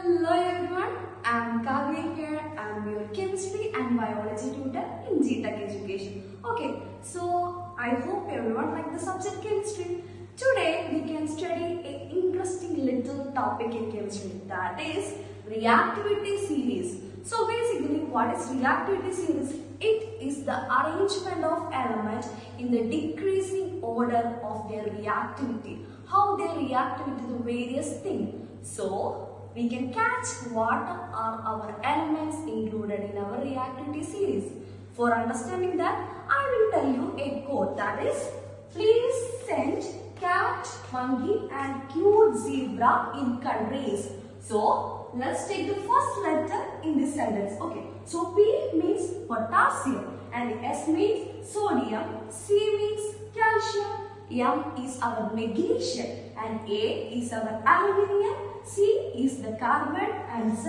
Hello everyone, I am Kavya here. I am your chemistry and biology tutor in G-TEC education. Okay, so I hope everyone like the subject chemistry. Today we can study an interesting little topic in chemistry, that is reactivity series. So basically what is reactivity series? It is the arrangement of elements in the decreasing order of their reactivity. How they react with the various things. So we can catch what are our elements included in our reactivity series. For understanding that, I will tell you a code, that is, please send cat, monkey and cute zebra in countries. So let's take the first letter in this sentence. Okay, so P means potassium and S means sodium, C means calcium, M is our magnesium and A is our aluminium, C is the carbon and Z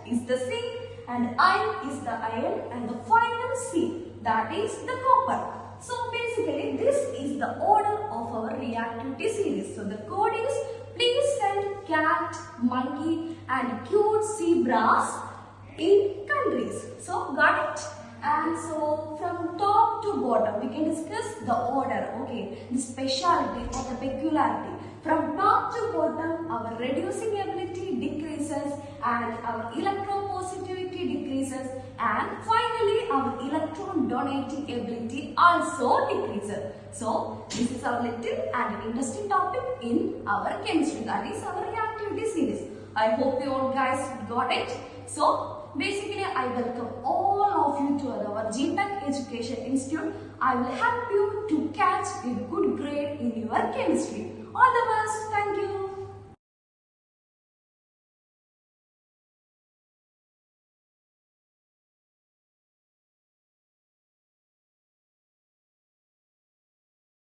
is the zinc and I is the iron and the final C, that is the copper. So basically this is the order of our reactivity series. So the code is please send cat, monkey and cute zebras in countries. So got it? And so from top to bottom we can discuss the order, okay, the speciality or the peculiarity. From top to bottom our reducing ability decreases and our electropositivity decreases and finally our electron donating ability also decreases. So this is our little and interesting topic in our chemistry, that is our reactivity series. I hope you all guys got it. So basically, I welcome all of you to our G-TEC Education Institute. I will help you to catch a good grade in your chemistry. All the best. Thank you.